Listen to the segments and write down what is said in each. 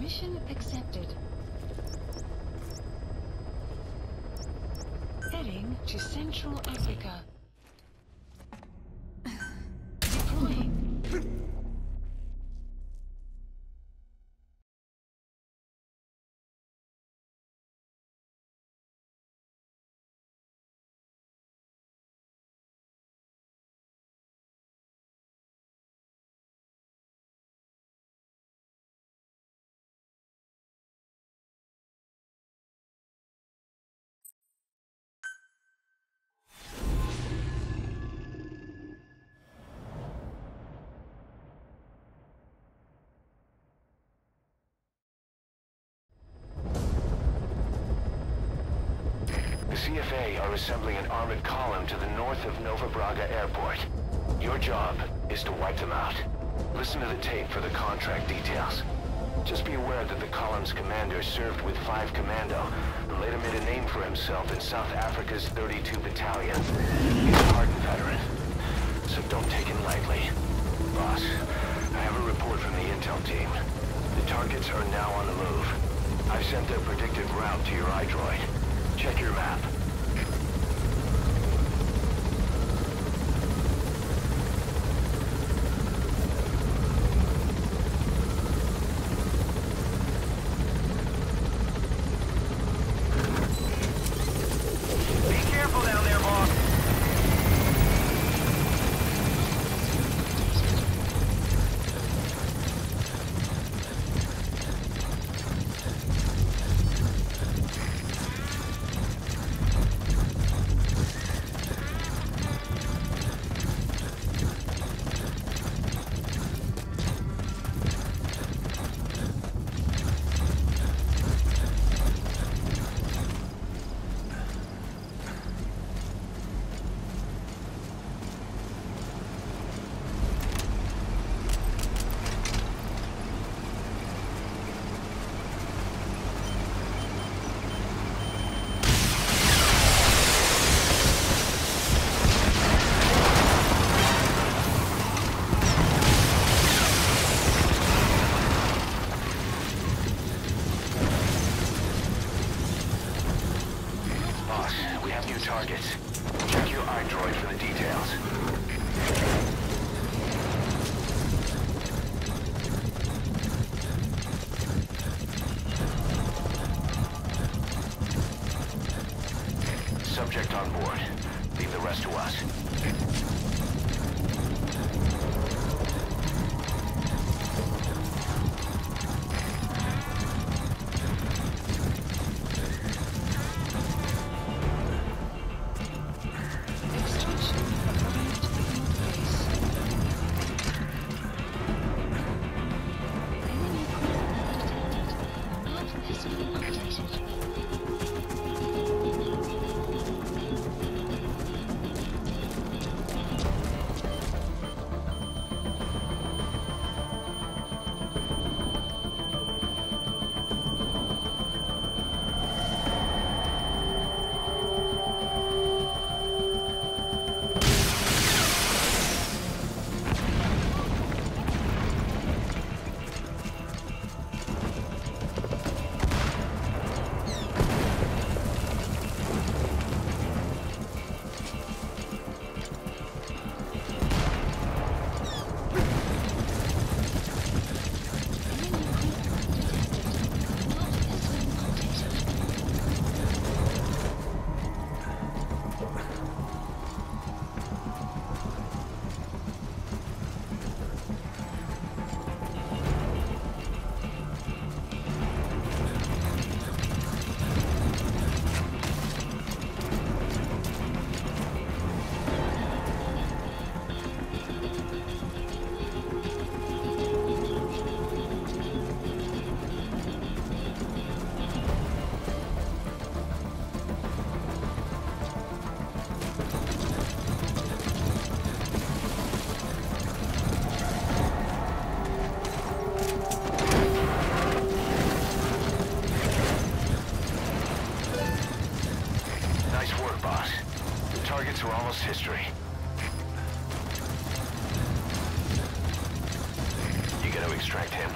Mission accepted. Heading to Central Africa. Deploying. The CFA are assembling an armored column to the north of Nova Braga Airport. Your job is to wipe them out. Listen to the tape for the contract details. Just be aware that the column's commander served with 5 Commando and later made a name for himself in South Africa's 32 Battalion. He's a hardened veteran, so don't take him lightly. Boss, I have a report from the intel team. The targets are now on the move. I've sent their predicted route to your iDroid. Check your map. Be careful down there, boss. Targets. Check your iDroid for the details. Subject on board. Leave the rest to us. Targets are almost history. You gotta extract him.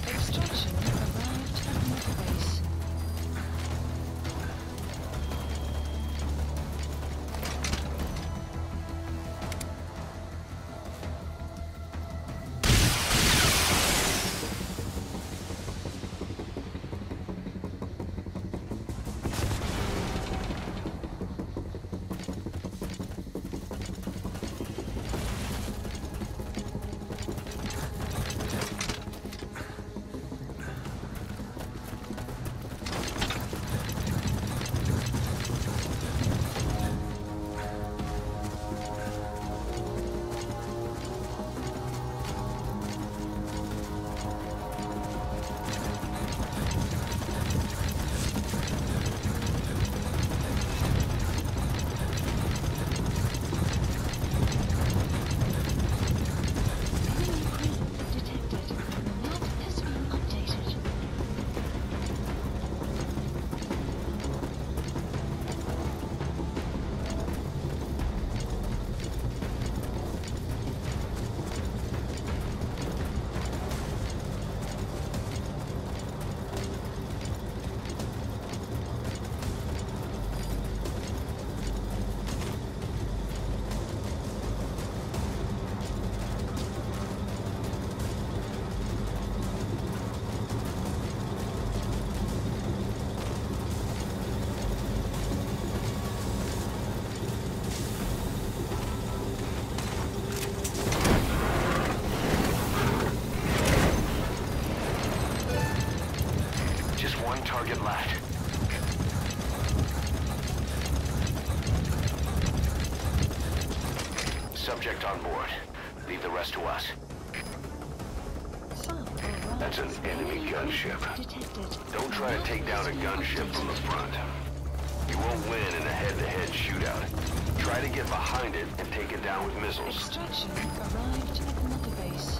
Extraction arrived. objective left. Subject on board. Leave the rest to us. That's an enemy gunship. Don't try to take down a gunship from the front. You won't win in a head-to-head shootout. Try to get behind it and take it down with missiles. Extraction arrived at Mother Base.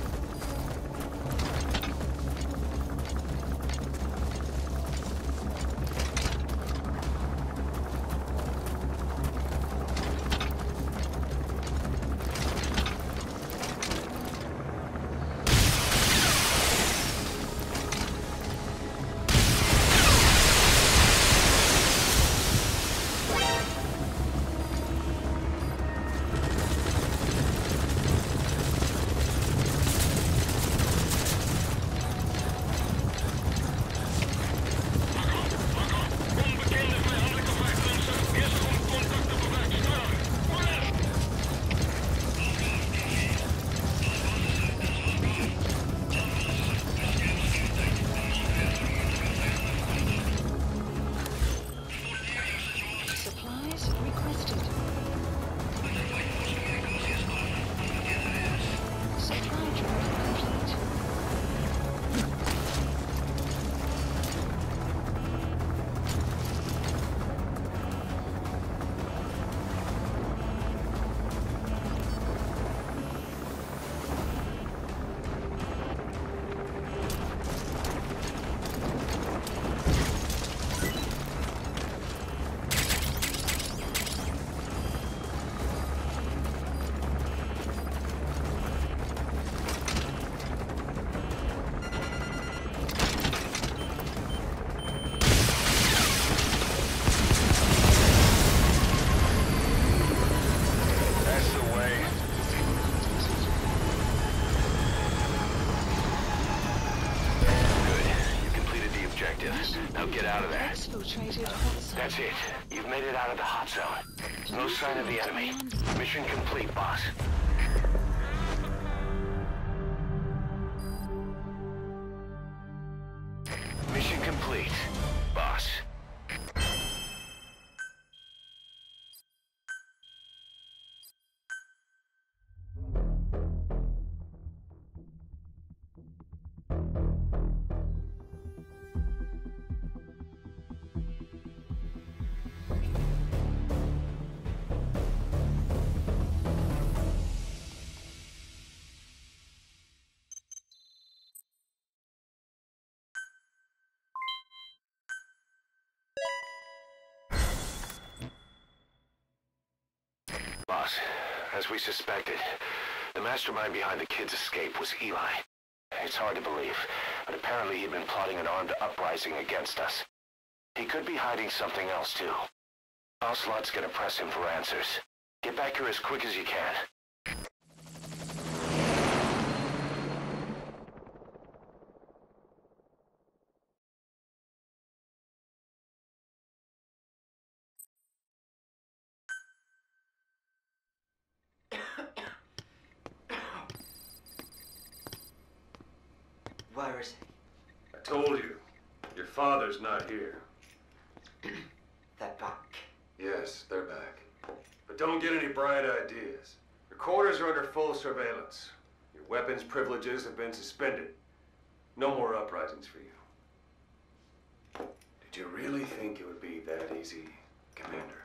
Now get out of there. That's it. You've made it out of the hot zone. No sign of the enemy. Mission complete, boss. Mission complete, boss. Boss, as we suspected, the mastermind behind the kid's escape was Eli. It's hard to believe, but apparently he'd been plotting an armed uprising against us. He could be hiding something else too. Ocelot's gonna press him for answers. Get back here as quick as you can. Where is he? I told you. Your father's not here. They're back. Yes, they're back. But don't get any bright ideas. Your quarters are under full surveillance. Your weapons privileges have been suspended. No more uprisings for you. Did you really think it would be that easy, Commander?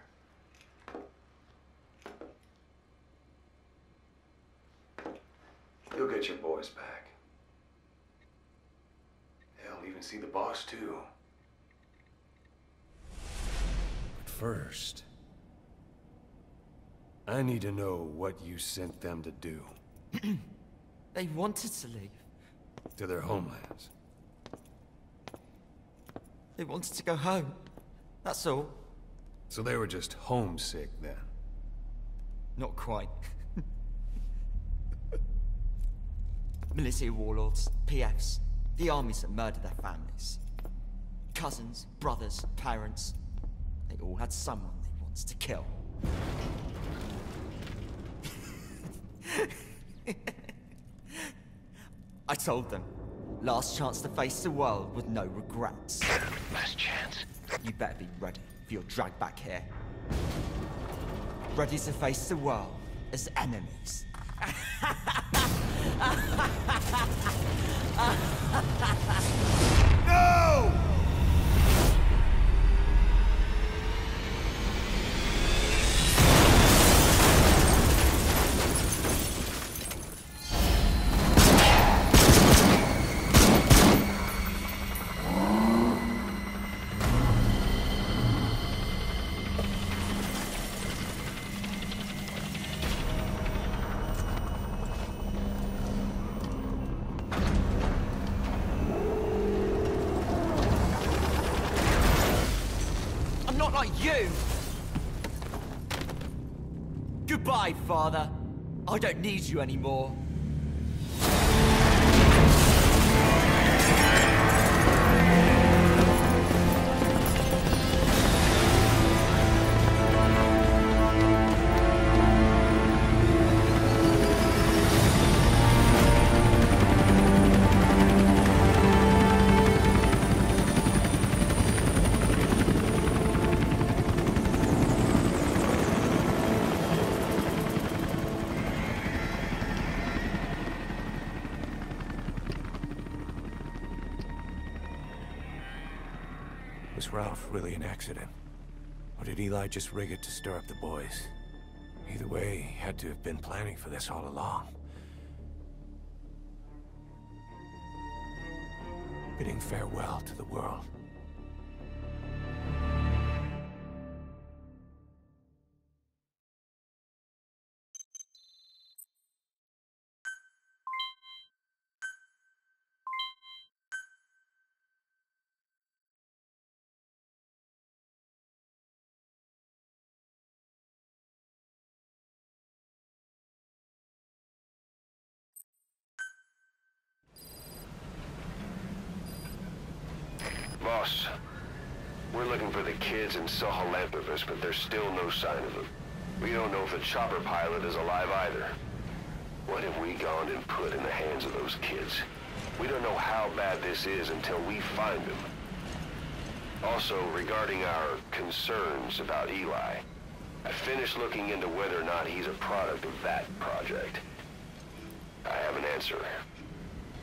You'll get your boys back. They'll even see the boss, too. But first, I need to know what you sent them to do. They wanted to leave. To their homelands. They wanted to go home. That's all. So they were just homesick, then? Not quite. Military warlords, PFs, the armies that murdered their families. Cousins, brothers, parents. They all had someone they wanted to kill. I told them, last chance to face the world with no regrets. Last chance. You better be ready for your drag back here. Ready to face the world as enemies. No! Not like you! Goodbye, Father. I don't need you anymore. Was Ralph really an accident? Or did Eli just rig it to stir up the boys? Either way, he had to have been planning for this all along. Bidding farewell to the world. Boss, we're looking for the kids in Sahelanthropus, but there's still no sign of them. We don't know if the chopper pilot is alive either. What have we gone and put in the hands of those kids? We don't know how bad this is until we find them. Also, regarding our concerns about Eli, I finished looking into whether or not he's a product of that project. I have an answer.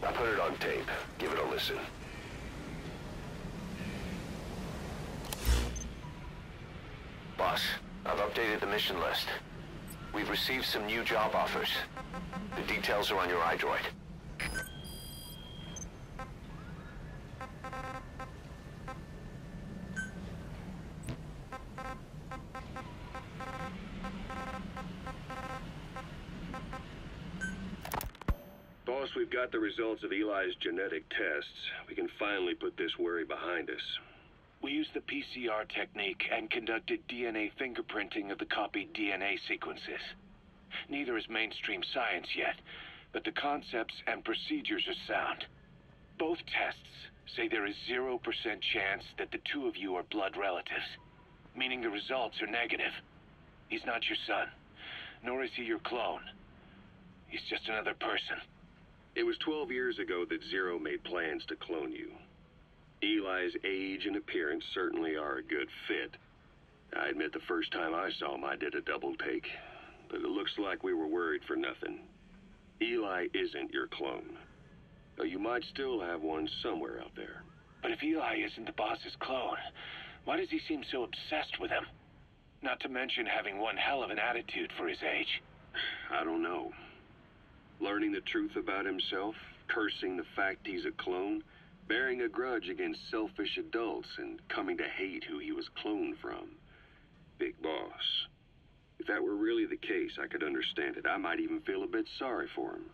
I put it on tape. Give it a listen. Boss, I've updated the mission list. We've received some new job offers. The details are on your iDroid. Boss, we've got the results of Eli's genetic tests. We can finally put this worry behind us. We used the PCR technique and conducted DNA fingerprinting of the copied DNA sequences. Neither is mainstream science yet, but the concepts and procedures are sound. Both tests say there is 0% chance that the two of you are blood relatives, meaning the results are negative. He's not your son, nor is he your clone. He's just another person. It was 12 years ago that Zero made plans to clone you. Eli's age and appearance certainly are a good fit. I admit the first time I saw him, I did a double take. But it looks like we were worried for nothing. Eli isn't your clone. Though you might still have one somewhere out there. But if Eli isn't the boss's clone, why does he seem so obsessed with him? Not to mention having one hell of an attitude for his age. I don't know. Learning the truth about himself, cursing the fact he's a clone, bearing a grudge against selfish adults, and coming to hate who he was cloned from. Big boss. If that were really the case, I could understand it. I might even feel a bit sorry for him.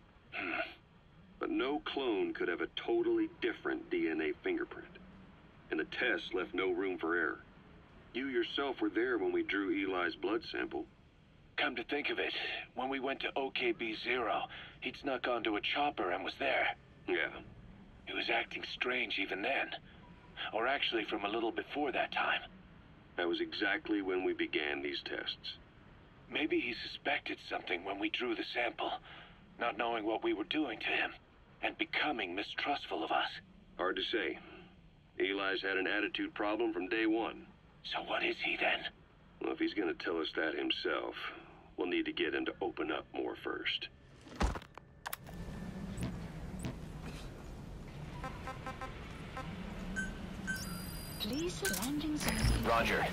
But no clone could have a totally different DNA fingerprint. And the test left no room for error. You yourself were there when we drew Eli's blood sample. Come to think of it, when we went to OKB-0, he'd snuck onto a chopper and was there. Yeah. He was acting strange even then. Or actually from a little before that time. That was exactly when we began these tests. Maybe he suspected something when we drew the sample, not knowing what we were doing to him, and becoming mistrustful of us. Hard to say. Eli's had an attitude problem from day one. So what is he then? Well, if he's gonna tell us that himself, we'll need to get him to open up more first. Please, the landing zone. Roger.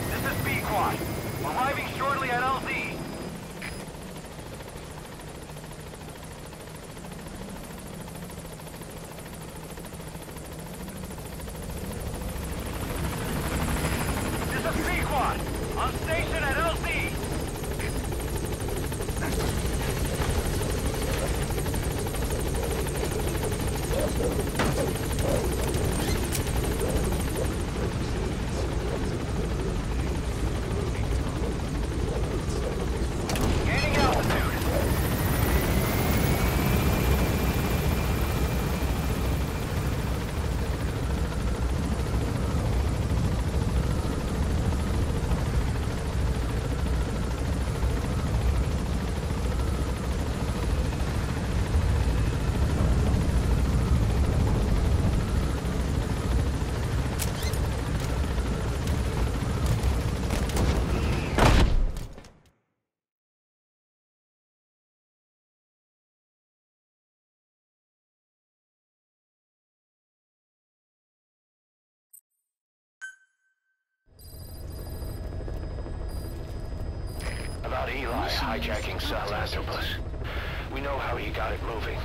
This is B-Quad. Arriving shortly at LZ. This is B-Quad. On station at LZ. Gaining altitude. About Eli hijacking Sahelanthropus. We know how he got it moving.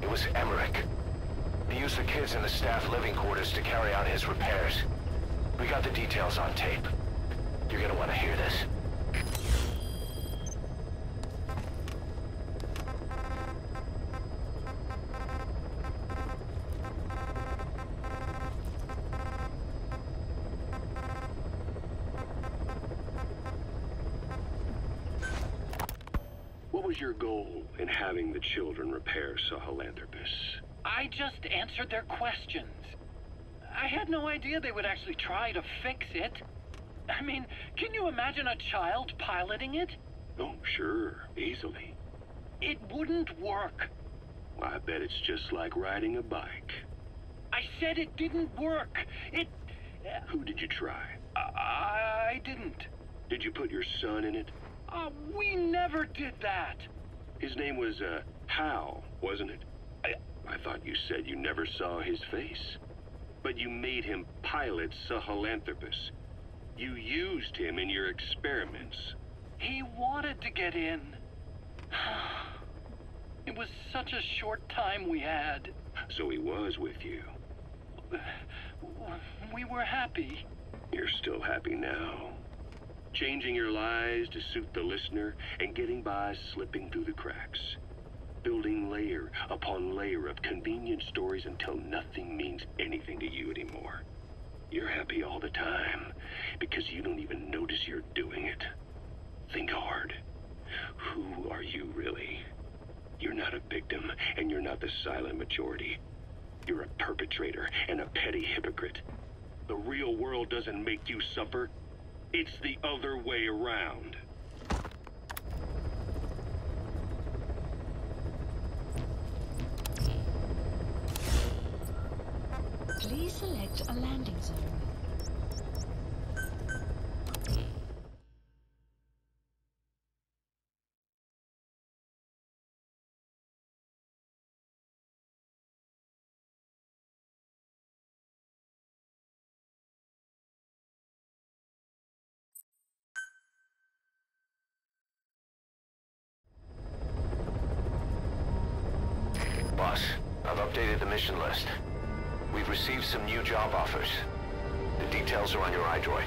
It was Emmerich. He used the kids in the staff living quarters to carry out his repairs. We got the details on tape. You're gonna want to hear this. What was your goal in having the children repair Sahelanthropus? I just answered their questions. I had no idea they would actually try to fix it. I mean, can you imagine a child piloting it? Oh, sure, easily. It wouldn't work. I bet it's just like riding a bike. I said it didn't work. Who did you try? I didn't. Did you put your son in it? We never did that. His name was, Hal, wasn't it? I thought you said you never saw his face. But you made him pilot Sahelanthropus. You used him in your experiments. He wanted to get in. It was such a short time we had. So he was with you. We were happy. You're still happy now. Changing your lies to suit the listener and getting by slipping through the cracks. Building layer upon layer of convenient stories until nothing means anything to you anymore. You're happy all the time because you don't even notice you're doing it. Think hard. Who are you really? You're not a victim, and you're not the silent majority. You're a perpetrator and a petty hypocrite. The real world doesn't make you suffer. It's the other way around. Please select a landing zone. Boss, I've updated the mission list. We've received some new job offers. The details are on your iDroid.